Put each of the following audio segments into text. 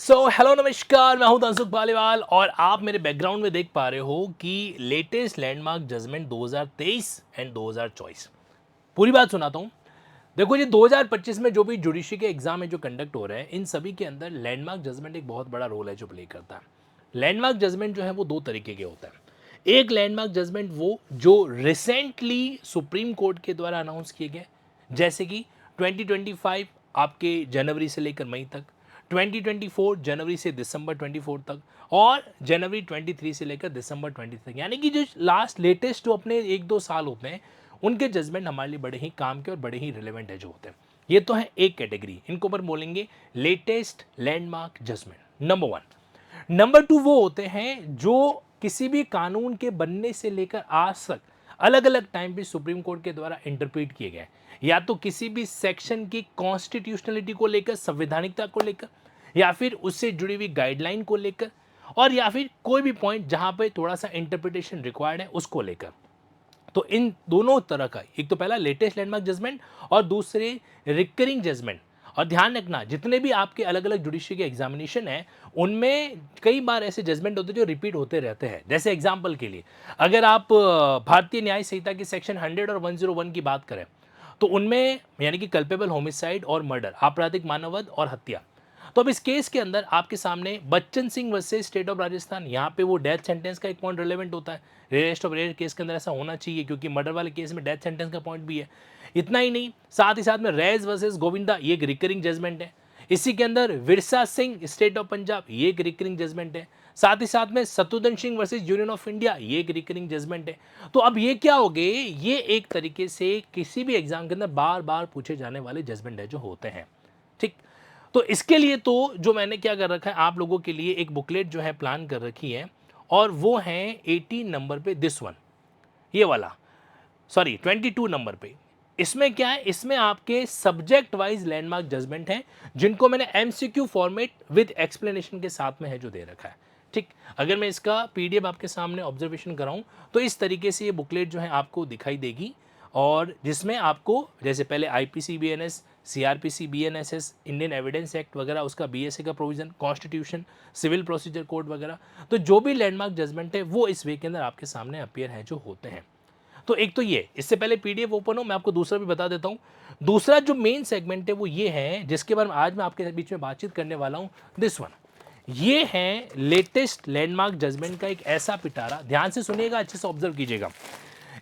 Hello नमस्कार, मैं हूं तंसुख पालीवाल और आप मेरे बैकग्राउंड में देख पा रहे हो कि लेटेस्ट लैंडमार्क जजमेंट 2023 एंड 2024। पूरी बात सुनाता हूं। देखो, ये 2025 में जो भी जुडिशरी के एग्जाम है जो कंडक्ट हो रहे हैं, इन सभी के अंदर लैंडमार्क जजमेंट एक बहुत बड़ा रोल है जो प्ले करता है। लैंडमार्क जजमेंट जो है वो दो तरीके के होता है। एक लैंडमार्क जजमेंट वो जो रिसेंटली सुप्रीम कोर्ट के द्वारा अनाउंस किए गए, जैसे कि 2025 आपके जनवरी से लेकर मई तक, 2024 जनवरी से दिसंबर 24 तक, और जनवरी 23 से लेकर दिसंबर 20 तक, यानी कि जो लास्ट लेटेस्ट जो अपने एक दो साल होते हैं, उनके जजमेंट हमारे लिए बड़े ही काम के और बड़े ही रिलेवेंट है जो होते हैं। ये तो है एक कैटेगरी, इनको पर बोलेंगे latest landmark judgement. Number one. Number two वो होते हैं जो किसी भी कानून के बनने से लेकर आज तक अलग अलग टाइम पे सुप्रीम कोर्ट के द्वारा इंटरप्रेट किए गए, या तो किसी भी सेक्शन की कॉन्स्टिट्यूशनलिटी को लेकर, संवैधानिकता को लेकर, या फिर उससे जुड़ी हुई गाइडलाइन को लेकर, और या फिर कोई भी पॉइंट जहां पे थोड़ा सा इंटरप्रिटेशन रिक्वायर्ड है उसको लेकर। तो इन दोनों तरह का, एक तो पहला लेटेस्ट लैंडमार्क जजमेंट और दूसरे रिकरिंग जजमेंट। और ध्यान रखना, जितने भी आपके अलग अलग जुडिशरी के एग्जामिनेशन है, उनमें कई बार ऐसे जजमेंट होते हैं जो रिपीट होते रहते हैं। जैसे एग्जांपल के लिए, अगर आप भारतीय न्याय संहिता की सेक्शन 100 और 101 की बात करें, तो उनमें यानी कि कल्पेबल होमिसाइड और मर्डर, आपराधिक मानववध और हत्या। तो अब इस केस के अंदर आपके सामने Bachchan Singh versus state of Rajasthan, यहाँ पे वो डेथ सेंटेंस का एक पॉइंट रिलेवेंट होता है। रेयरेस्ट ऑफ रेयर केस के अंदर ऐसा होना चाहिए, क्योंकि मर्डर वाले केस में डेथ सेंटेंस का पॉइंट भी है। इतना ही नहीं, साथ ही साथ में रेज वर्सेस गोविंदा, ये एक रिकरिंग जजमेंट है। इसी के अंदर विरसा सिंह स्टेट ऑफ पंजाब, ये एक रिकरिंग जजमेंट है। साथ ही साथ में Shatrughan Singh versus union of India, ये एक रिकरिंग जजमेंट है। तो अब ये क्या हो गए, ये एक तरीके से किसी भी एग्जाम के अंदर बार बार पूछे जाने वाले जजमेंट है जो होते हैं। ठीक। तो इसके लिए तो जो मैंने क्या कर रखा है, आप लोगों के लिए एक बुकलेट जो है प्लान कर रखी है, और वो है 18 नंबर पे, दिस वन, ये वाला, सॉरी 22 नंबर पे। इसमें क्या है, इसमें आपके सब्जेक्ट वाइज लैंडमार्क जजमेंट हैं, जिनको मैंने एमसीक्यू फॉर्मेट विद एक्सप्लेनेशन के साथ में है जो दे रखा है। ठीक। अगर मैं इसका पीडीएफ आपके सामने ऑब्जर्वेशन कराऊं, तो इस तरीके से ये बुकलेट जो है आपको दिखाई देगी, और जिसमें आपको जैसे पहले IPC BNS, CRPC BNSS, Indian evidence act वगैरह, उसका बीएसए का provision, constitution, civil procedure code वगैरह, तो जो भी लैंडमार्क जजमेंट है वो इस वे के अंदर आपके सामने अपीयर है जो होते हैं। तो एक तो ये, इससे पहले पीडीएफ ओपन हो, मैं आपको दूसरा भी बता देता हूं। दूसरा जो मेन सेगमेंट है वो ये है, जिसके बारे में आज मैं आपके बीच में बातचीत करने वाला हूं, दिस वन। ये है लेटेस्ट लैंडमार्क जजमेंट का एक ऐसा पिटारा, ध्यान से सुनिएगा, अच्छे से ऑब्जर्व कीजिएगा।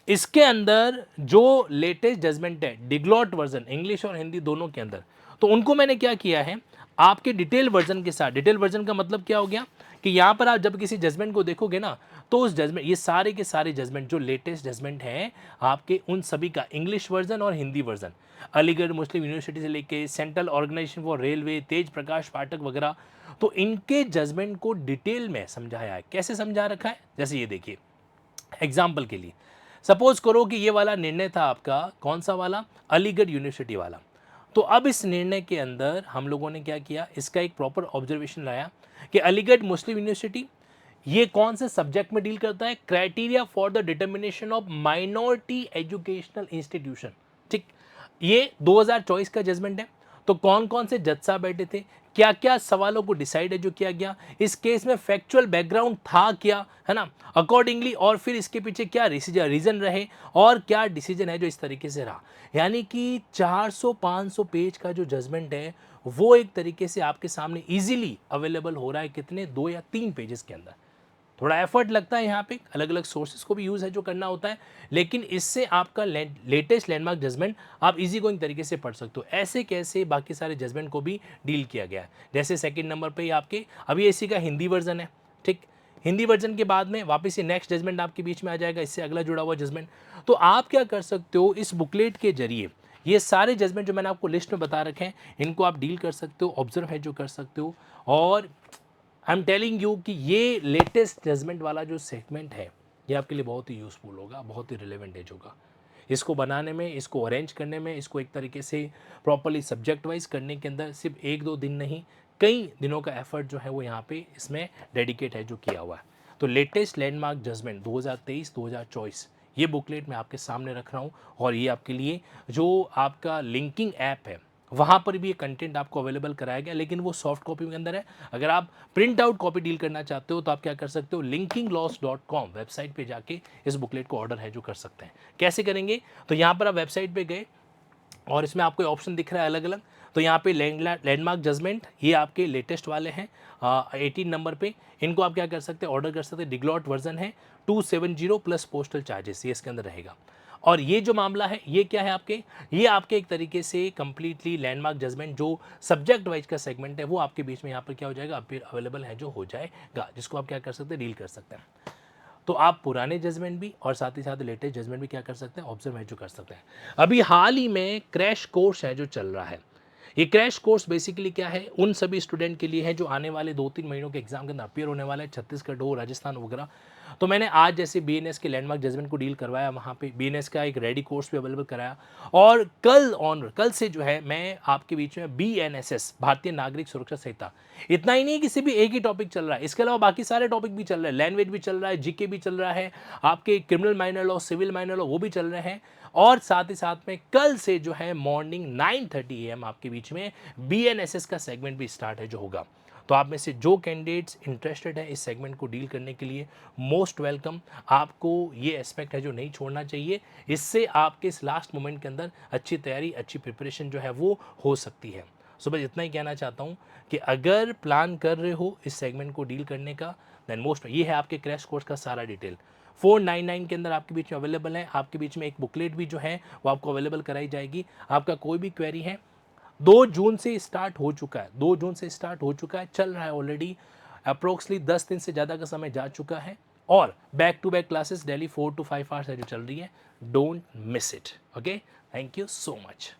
इसके अंदर जो लेटेस्ट जजमेंट है, डिग्लॉट वर्जन, इंग्लिश और हिंदी दोनों के अंदर, तो उनको मैंने क्या किया है, आपके डिटेल वर्जन के साथ। डिटेल वर्जन का मतलब क्या हो गया कि यहां पर आप जब किसी जजमेंट को देखोगे ना, तो उस जजमेंट, ये सारे के सारे जजमेंट जो लेटेस्ट जजमेंट है आपके, उन सभी का इंग्लिश वर्जन और हिंदी वर्जन, अलीगढ़ मुस्लिम यूनिवर्सिटी से लेके सेंट्रल ऑर्गेनाइजेशन फॉर रेलवे, तेज प्रकाश पाठक वगैरह, तो इनके जजमेंट को डिटेल में समझाया है। कैसे समझा रखा है, जैसे ये देखिए, एग्जाम्पल के लिए सपोज करो कि ये वाला निर्णय था आपका, कौन सा वाला, अलीगढ़ यूनिवर्सिटी वाला। तो अब इस निर्णय के अंदर हम लोगों ने क्या किया, इसका एक प्रॉपर ऑब्जर्वेशन लाया कि अलीगढ़ मुस्लिम यूनिवर्सिटी ये कौन से सब्जेक्ट में डील करता है, criteria for the determination of minority educational institution. ठीक। ये 2024 का जजमेंट है। तो कौन कौन से जज साहब बैठे थे, क्या क्या सवालों को डिसाइड है जो किया गया, इस केस में फैक्चुअल बैकग्राउंड था क्या, है ना, अकॉर्डिंगली, और फिर इसके पीछे क्या रीजन रहे, और क्या डिसीजन है जो इस तरीके से रहा। यानी कि 400-500 पेज का जो जजमेंट है, वो एक तरीके से आपके सामने इजीली अवेलेबल हो रहा है, कितने, 2 या 3 पेजेस के अंदर। थोड़ा एफर्ट लगता है यहाँ पे, अलग अलग सोर्सेज को भी यूज़ है जो करना होता है, लेकिन इससे आपका लेटेस्ट लैंडमार्क जजमेंट आप इजी गोइंग तरीके से पढ़ सकते हो। ऐसे कैसे बाकी सारे जजमेंट को भी डील किया गया है। जैसे सेकंड नंबर पे आपके अभी इसी का हिंदी वर्जन है। ठीक। हिंदी वर्जन के बाद में वापस ये नेक्स्ट जजमेंट आपके बीच में आ जाएगा, इससे अगला जुड़ा हुआ जजमेंट। तो आप क्या कर सकते हो, इस बुकलेट के जरिए ये सारे जजमेंट जो मैंने आपको लिस्ट में बता रखे हैं, इनको आप डील कर सकते हो, ऑब्जर्व है जो कर सकते हो। और आई एम टेलिंग यू कि ये लेटेस्ट जजमेंट वाला जो सेगमेंट है, ये आपके लिए बहुत ही यूज़फुल होगा, बहुत ही रिलेवेंट एज होगा। इसको बनाने में, इसको अरेंज करने में, इसको एक तरीके से प्रॉपरली सब्जेक्ट वाइज करने के अंदर सिर्फ 1-2 दिन नहीं, कई दिनों का एफर्ट जो है वो यहाँ पे इसमें डेडिकेट है जो किया हुआ है। तो लेटेस्ट लैंडमार्क जजमेंट 2023-2024, ये बुकलेट मैं आपके सामने रख रहा हूँ, और ये आपके लिए जो आपका लिंकिंग ऐप है, वहाँ पर भी ये कंटेंट आपको अवेलेबल कराया गया, लेकिन वो सॉफ्ट कॉपी के अंदर है। अगर आप प्रिंट आउट कॉपी डील करना चाहते हो तो आप क्या कर सकते हो, linkinglaws.com वेबसाइट पे जाके इस बुकलेट को ऑर्डर है जो कर सकते हैं। कैसे करेंगे, तो यहाँ पर आप वेबसाइट पे गए और इसमें आपको ऑप्शन दिख रहा है अलग अलग। तो यहाँ पे लैंडमार्क जजमेंट, ये आपके लेटेस्ट वाले हैं 18 नंबर पे। इनको आप क्या कर सकते हैं, ऑर्डर कर सकते हैं। डिग्लॉट वर्जन है 270 प्लस पोस्टल चार्जेस, ये इसके अंदर रहेगा। और ये जो मामला है ये क्या है आपके, ये आपके एक तरीके से कंप्लीटली लैंडमार्क जजमेंट जो सब्जेक्ट वाइज का सेगमेंट है वो आपके बीच में यहाँ पर क्या हो जाएगा, अवेलेबल है जो हो जाएगा, जिसको आप क्या कर सकते हैं, डील कर सकते हैं। तो आप पुराने जजमेंट भी और साथ ही साथ लेटेस्ट जजमेंट भी क्या कर सकते हैं, ऑब्जर्व है जो कर सकते हैं। अभी हाल ही में क्रैश कोर्स है जो चल रहा है। ये क्रैश कोर्स बेसिकली क्या है, उन सभी स्टूडेंट के लिए है जो आने वाले 2-3 महीनों के एग्जाम के अंदर अपियर होने वाला है, छत्तीसगढ़ हो, राजस्थान वगैरह। तो मैंने आज जैसे बीएनएस के लैंडमार्क जजमेंट को डील करवाया, वहाँ पे बीएनएस का एक रेडी कोर्स भी अवेलेबल कराया। और कल से जो है मैं आपके बीच में बीएनएसएस, भारतीय नागरिक सुरक्षा संहिता, इतना ही नहीं किसी भी एक ही टॉपिक चल रहा है, इसके अलावा बाकी सारे टॉपिक भी चल रहे हैं, लैंग्वेज भी चल रहा है, जीके भी चल रहा है, आपके criminal minor law, civil minor law वो भी चल रहे हैं। और साथ ही साथ में कल से जो है मॉर्निंग 9:30 AM आपके बीच में बीएनएसएस का सेगमेंट भी स्टार्ट है जो होगा। तो आप में से जो कैंडिडेट्स इंटरेस्टेड है इस सेगमेंट को डील करने के लिए, मोस्ट वेलकम। आपको ये एस्पेक्ट है जो नहीं छोड़ना चाहिए, इससे आपके इस लास्ट मोमेंट के अंदर अच्छी तैयारी, अच्छी प्रिपरेशन जो है वो हो सकती है। सो बस इतना ही कहना चाहता हूँ कि अगर प्लान कर रहे हो इस सेगमेंट को डील करने का, देन मोस्ट ये है आपके क्रैश कोर्स का सारा डिटेल। 499 के अंदर आपके बीच में अवेलेबल है। आपके बीच में एक बुकलेट भी जो है वो आपको अवेलेबल कराई जाएगी। आपका कोई भी क्वेरी है, 2 जून से स्टार्ट हो चुका है, 2 जून से स्टार्ट हो चुका है, चल रहा है ऑलरेडी। अप्रोक्सली 10 दिन से ज़्यादा का समय जा चुका है। और back to back classes daily 4 to 5 hours है जो चल रही है। Don't miss it. Okay, thank you so much.